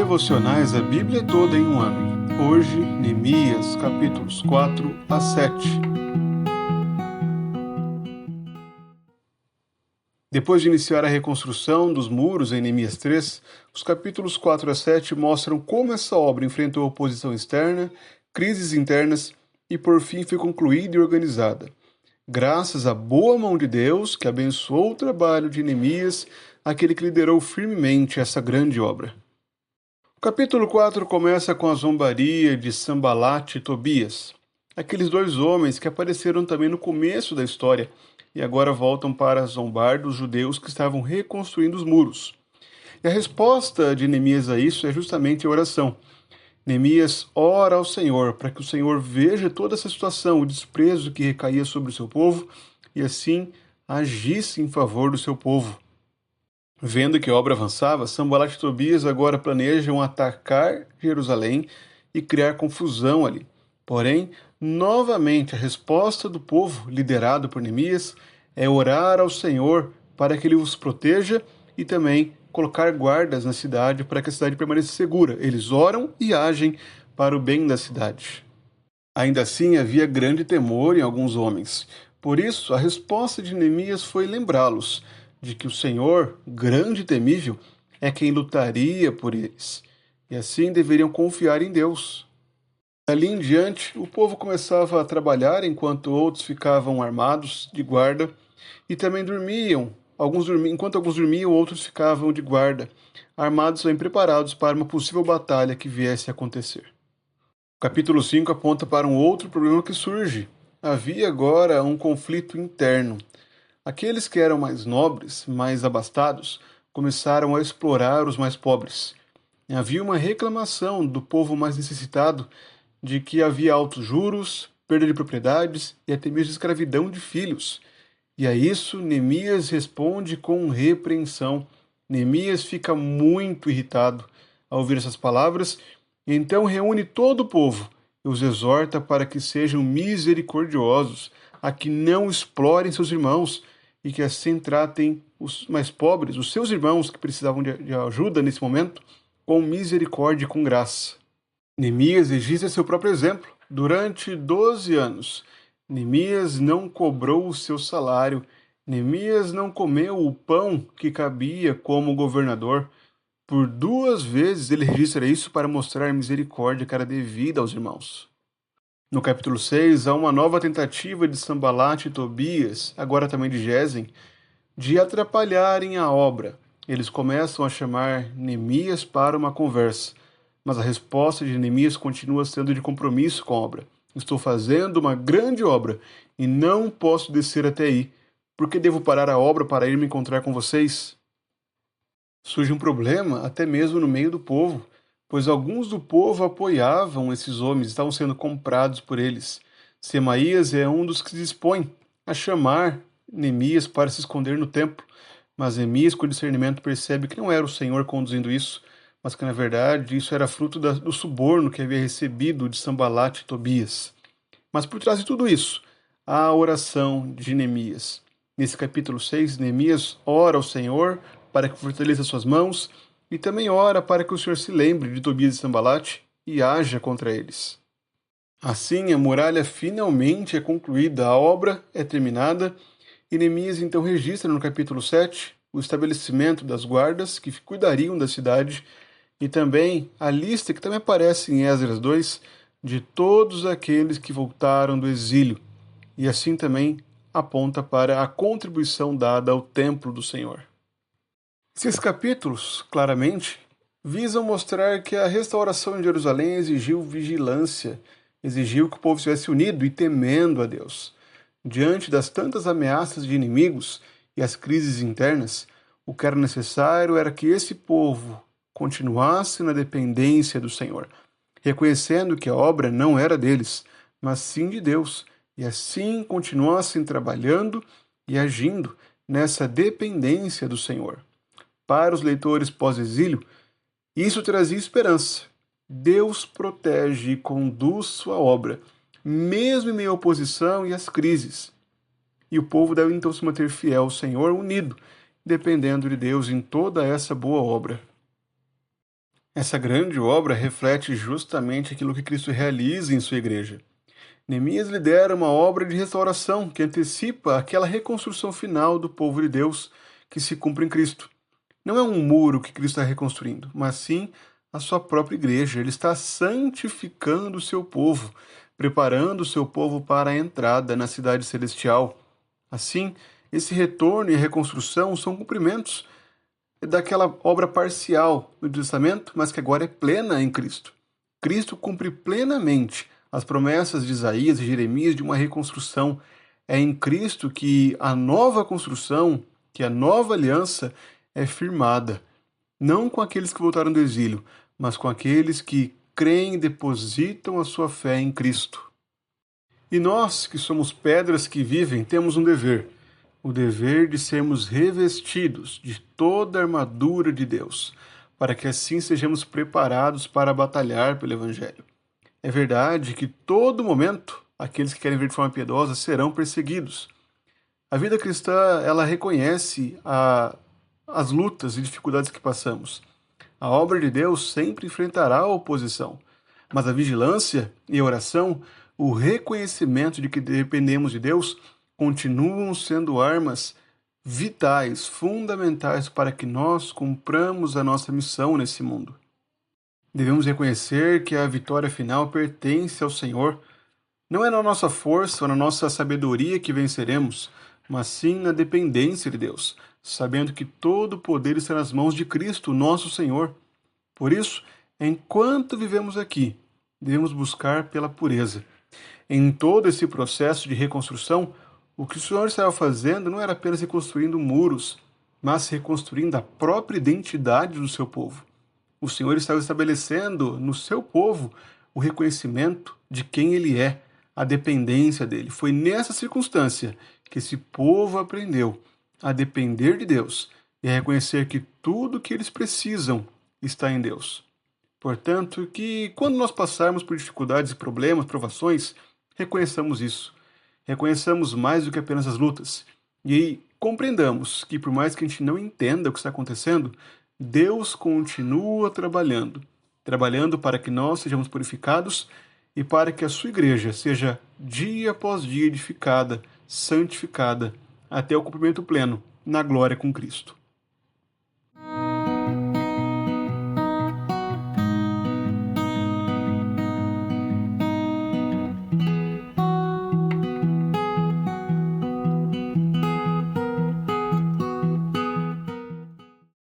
Devocionais A Bíblia Toda em um Ano. Hoje, Neemias, capítulos 4 a 7. Depois de iniciar a reconstrução dos muros em Neemias 3, os capítulos 4 a 7 mostram como essa obra enfrentou oposição externa, crises internas e por fim foi concluída e organizada. Graças à boa mão de Deus, que abençoou o trabalho de Neemias, aquele que liderou firmemente essa grande obra. O capítulo 4 começa com a zombaria de Sanbalat e Tobias, aqueles dois homens que apareceram também no começo da história e agora voltam para zombar dos judeus que estavam reconstruindo os muros. E a resposta de Neemias a isso é justamente a oração. Neemias ora ao Senhor para que o Senhor veja toda essa situação, o desprezo que recaía sobre o seu povo e assim agisse em favor do seu povo. Vendo que a obra avançava, Sanbalat e Tobias agora planejam atacar Jerusalém e criar confusão ali. Porém, novamente a resposta do povo, liderado por Neemias, é orar ao Senhor para que ele os proteja e também colocar guardas na cidade para que a cidade permaneça segura. Eles oram e agem para o bem da cidade. Ainda assim, havia grande temor em alguns homens. Por isso, a resposta de Neemias foi lembrá-los de que o Senhor, grande e temível, é quem lutaria por eles. E assim deveriam confiar em Deus. Dali em diante, o povo começava a trabalhar enquanto outros ficavam armados de guarda e também dormiam. Enquanto alguns dormiam, outros ficavam de guarda, armados e bem preparados para uma possível batalha que viesse a acontecer. O capítulo 5 aponta para um outro problema que surge. Havia agora um conflito interno. Aqueles que eram mais nobres, mais abastados, começaram a explorar os mais pobres. Havia uma reclamação do povo mais necessitado de que havia altos juros, perda de propriedades e até mesmo escravidão de filhos. E a isso Neemias responde com repreensão. Neemias fica muito irritado ao ouvir essas palavras e então reúne todo o povo e os exorta para que sejam misericordiosos, a que não explorem seus irmãos e que assim tratem os mais pobres, os seus irmãos que precisavam de ajuda nesse momento, com misericórdia e com graça. Neemias registra seu próprio exemplo. Durante 12 anos, Neemias não cobrou o seu salário, Neemias não comeu o pão que cabia como governador. Por 2 vezes ele registra isso para mostrar a misericórdia que era devida aos irmãos. No capítulo 6, há uma nova tentativa de Sanbalat e Tobias, agora também de Gesem, de atrapalharem a obra. Eles começam a chamar Neemias para uma conversa, mas a resposta de Neemias continua sendo de compromisso com a obra. Estou fazendo uma grande obra e não posso descer até aí. Por que devo parar a obra para ir me encontrar com vocês? Surge um problema até mesmo no meio do povo, pois alguns do povo apoiavam esses homens, estavam sendo comprados por eles. Semaías é um dos que se dispõe a chamar Neemias para se esconder no templo, mas Neemias, com discernimento, percebe que não era o Senhor conduzindo isso, mas que na verdade isso era fruto do suborno que havia recebido de Sanbalat e Tobias. Mas por trás de tudo isso, há a oração de Neemias. Nesse capítulo 6, Neemias ora ao Senhor para que fortaleça suas mãos e também ora para que o Senhor se lembre de Tobias e Sanbalat e haja contra eles. Assim, a muralha finalmente é concluída, a obra é terminada e Neemias então registra no capítulo 7 o estabelecimento das guardas que cuidariam da cidade e também a lista que também aparece em Esdras 2 de todos aqueles que voltaram do exílio e assim também aponta para a contribuição dada ao templo do Senhor. Esses capítulos, claramente, visam mostrar que a restauração de Jerusalém exigiu vigilância, exigiu que o povo estivesse unido e temendo a Deus. Diante das tantas ameaças de inimigos e as crises internas, o que era necessário era que esse povo continuasse na dependência do Senhor, reconhecendo que a obra não era deles, mas sim de Deus, e assim continuassem trabalhando e agindo nessa dependência do Senhor. Para os leitores pós-exílio, isso trazia esperança. Deus protege e conduz sua obra, mesmo em meio à oposição e às crises. E o povo deve então se manter fiel ao Senhor, unido, dependendo de Deus em toda essa boa obra. Essa grande obra reflete justamente aquilo que Cristo realiza em sua igreja. Neemias lidera uma obra de restauração que antecipa aquela reconstrução final do povo de Deus que se cumpre em Cristo. Não é um muro que Cristo está reconstruindo, mas sim a sua própria igreja. Ele está santificando o seu povo, preparando o seu povo para a entrada na cidade celestial. Assim, esse retorno e reconstrução são cumprimentos daquela obra parcial do Testamento, mas que agora é plena em Cristo. Cristo cumpre plenamente as promessas de Isaías e Jeremias de uma reconstrução. É em Cristo que a nova construção, que a nova aliança é firmada, não com aqueles que voltaram do exílio, mas com aqueles que creem e depositam a sua fé em Cristo. E nós, que somos pedras que vivem, temos um dever: o dever de sermos revestidos de toda a armadura de Deus, para que assim sejamos preparados para batalhar pelo Evangelho. É verdade que todo momento aqueles que querem viver de forma piedosa serão perseguidos. A vida cristã, ela reconhece as lutas e dificuldades que passamos. A obra de Deus sempre enfrentará a oposição, mas a vigilância e a oração, o reconhecimento de que dependemos de Deus, continuam sendo armas vitais, fundamentais para que nós cumpramos a nossa missão nesse mundo. Devemos reconhecer que a vitória final pertence ao Senhor. Não é na nossa força ou na nossa sabedoria que venceremos, mas sim na dependência de Deus, sabendo que todo o poder está nas mãos de Cristo, nosso Senhor. Por isso, enquanto vivemos aqui, devemos buscar pela pureza. Em todo esse processo de reconstrução, o que o Senhor estava fazendo não era apenas reconstruindo muros, mas reconstruindo a própria identidade do seu povo. O Senhor estava estabelecendo no seu povo o reconhecimento de quem ele é, a dependência dele. Foi nessa circunstância que esse povo aprendeu a depender de Deus e a reconhecer que tudo que eles precisam está em Deus. Portanto, que quando nós passarmos por dificuldades, problemas, provações, reconheçamos isso. Reconheçamos mais do que apenas as lutas. E compreendamos que, por mais que a gente não entenda o que está acontecendo, Deus continua trabalhando para que nós sejamos purificados e para que a sua igreja seja dia após dia edificada, santificada, até o cumprimento pleno, na glória com Cristo.